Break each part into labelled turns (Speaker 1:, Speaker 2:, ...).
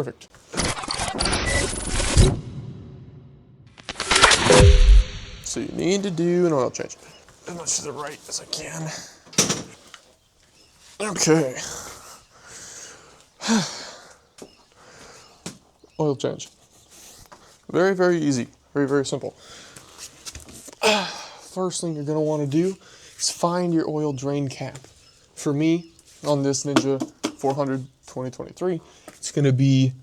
Speaker 1: Perfect. So you need to do an oil change. As much to the right as I can. Okay. Oil change. Very, very easy. Very, very simple. First thing you're going to want to do is find your oil drain cap. For me, on this Ninja 400 2023, it's going to be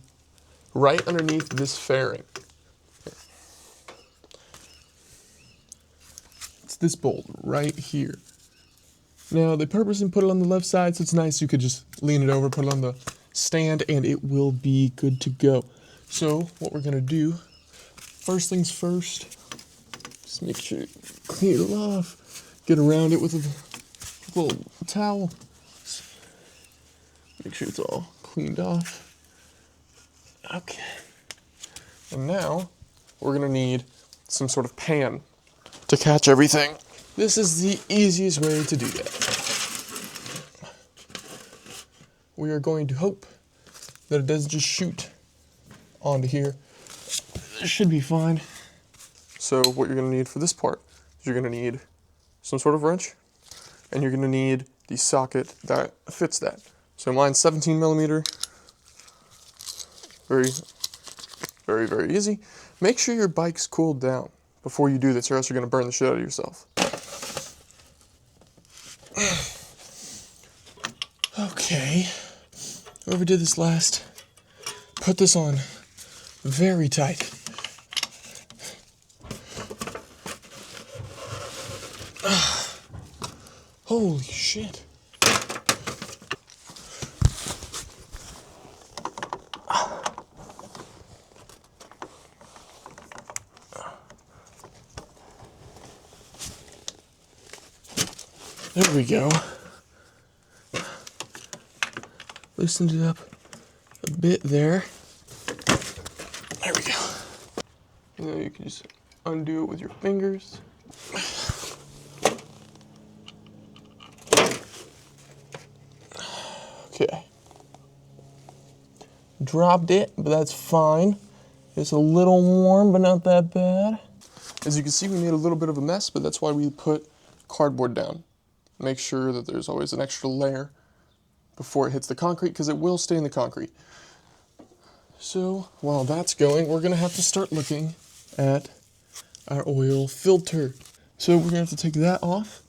Speaker 1: right underneath this fairing. It's this bolt right here. Now, they purposely put it on the left side, so it's nice. You could just lean it over, put it on the stand, and it will be good to go. So, what we're going to do, first things first, just make sure you clean it off. Get around it with a little towel. Make sure it's all cleaned off. Okay. And now, we're going to need some sort of pan to catch everything. This is the easiest way to do that. We are going to hope that it doesn't just shoot onto here. This should be fine. So what you're going to need for this part is you're going to need some sort of wrench, and you're going to need the socket that fits that. So mine's 17 millimeter. Very, very, very easy. Make sure your bike's cooled down before you do this, or else you're going to burn the shit out of yourself. Okay, whoever did this last, put this on very tight. Holy shit. There we go. Loosened it up a bit there. There we go. And then you can just undo it with your fingers. Okay. Dropped it, but that's fine. It's a little warm, but not that bad. As you can see, we made a little bit of a mess, but that's why we put cardboard down. Make sure that there's always an extra layer before it hits the concrete, because it will stay in the concrete. So, while that's going, we're going to have to start looking at our oil filter. So we're going to have to take that off,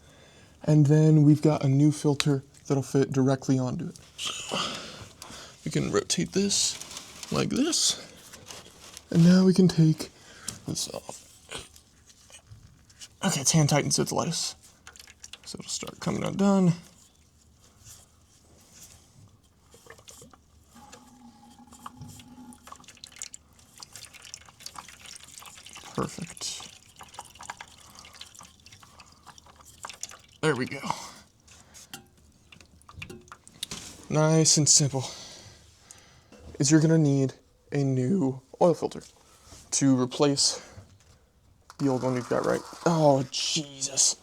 Speaker 1: and then we've got a new filter that'll fit directly onto it. So, we can rotate this like this, and now we can take this off. Okay, it's hand tightened, so it's lettuce. So it'll start coming undone. Perfect. There we go. Nice and simple. Is you're gonna need a new oil filter to replace the old one you've got, right? Oh, Jesus.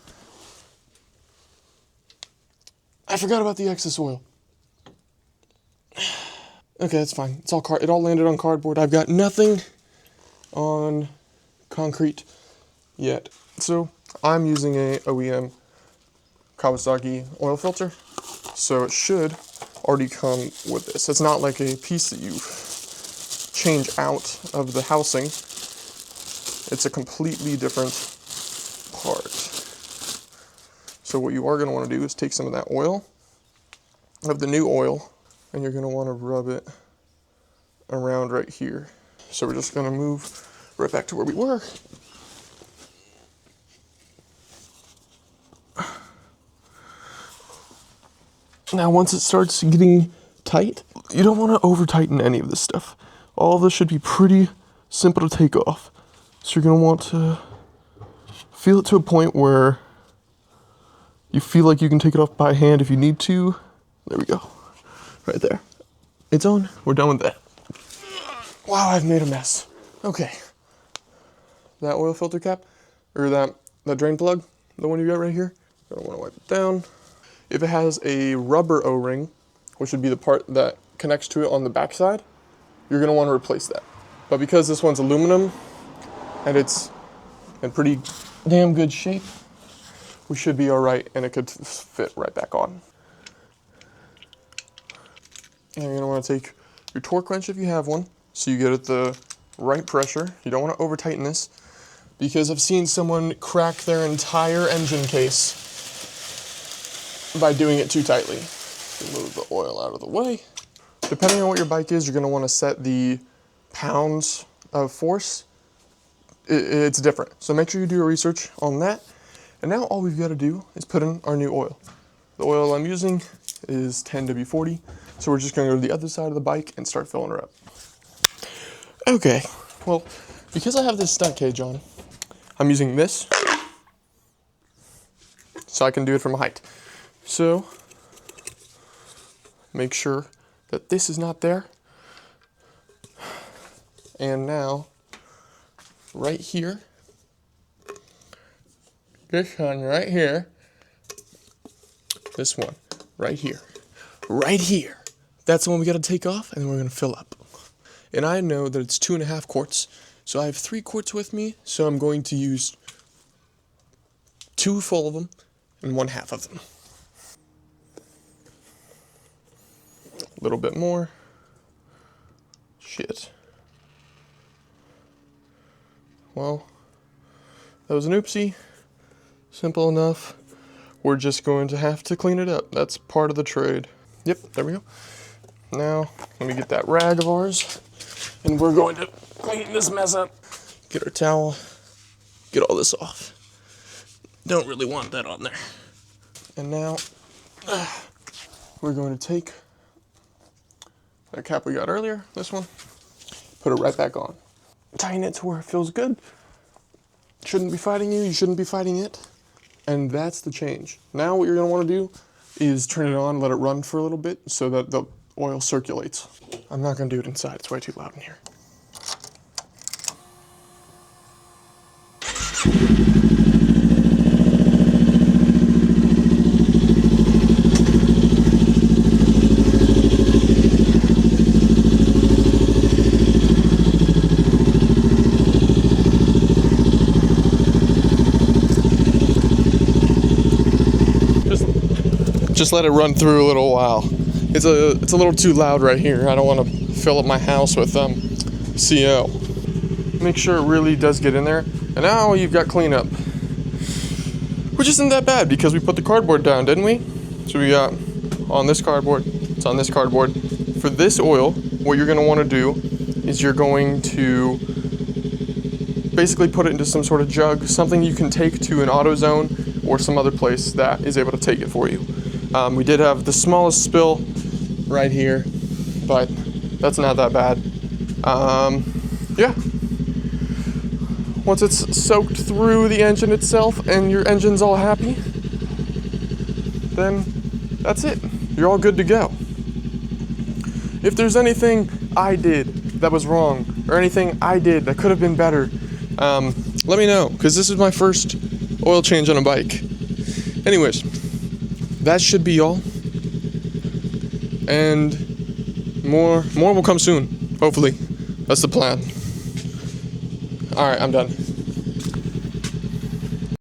Speaker 1: I forgot about the excess oil. Okay, that's fine. It's all it all landed on cardboard. I've got nothing on concrete yet. So I'm using a OEM Kawasaki oil filter. So it should already come with this. It's not like a piece that you change out of the housing. It's a completely different part. So what you are going to want to do is take some of that oil, of the new oil, and you're going to want to rub it around right here. So we're just going to move right back to where we were. Now once it starts getting tight, you don't want to over tighten any of this stuff. All of this should be pretty simple to take off. So you're going to want to feel it to a point where you feel like you can take it off by hand if you need to. There we go. Right there. It's on. We're done with that. Wow, I've made a mess. Okay. That oil filter cap, or that drain plug, the one you got right here, you're gonna want to wipe it down. If it has a rubber O-ring, which would be the part that connects to it on the back side, you're going to want to replace that. But because this one's aluminum and it's in pretty damn good shape, we should be all right, and it could fit right back on. And you're going to want to take your torque wrench if you have one, so you get it the right pressure. You don't want to over tighten this, because I've seen someone crack their entire engine case by doing it too tightly. Move the oil out of the way. Depending on what your bike is, you're going to want to set the pounds of force. It's different, so make sure you do your research on that. And now all we've got to do is put in our new oil. The oil I'm using is 10W40, so we're just going to go to the other side of the bike and start filling her up. Okay, well, because I have this stunt cage on, I'm using this so I can do it from a height. So make sure that this is not there. And now, right here, this one right here, this one right here, right here. That's the one we got to take off, and then we're going to fill up. And I know that it's 2.5 quarts, so I have 3 quarts with me, so I'm going to use 2 full of them and 1/2 of them. A little bit more. Shit. Well, that was an oopsie. Simple enough. We're just going to have to clean it up. That's part of the trade. Yep, there we go. Now, let me get that rag of ours, and we're going to clean this mess up. Get our towel, get all this off. Don't really want that on there. And now, we're going to take that cap we got earlier, this one, put it right back on. Tighten it to where it feels good. Shouldn't be fighting you, you shouldn't be fighting it. And that's the change. Now what you're gonna wanna do is turn it on, let it run for a little bit so that the oil circulates. I'm not gonna do it inside, it's way too loud in here. Just let it run through a little while. It's a little too loud right here. I don't want to fill up my house with CO. Make sure it really does get in there. And now you've got cleanup, which isn't that bad because we put the cardboard down, didn't we? So we got on this cardboard, it's on this cardboard. For this oil, what you're going to want to do is you're going to basically put it into some sort of jug, something you can take to an AutoZone or some other place that is able to take it for you. We did have the smallest spill right here, but that's not that bad. Yeah. Once it's soaked through the engine itself and your engine's all happy, then that's it. You're all good to go. If there's anything I did that was wrong, or anything I did that could have been better, let me know, because this is my first oil change on a bike. Anyways, that should be all. And more will come soon, hopefully. That's the plan. All right, I'm done.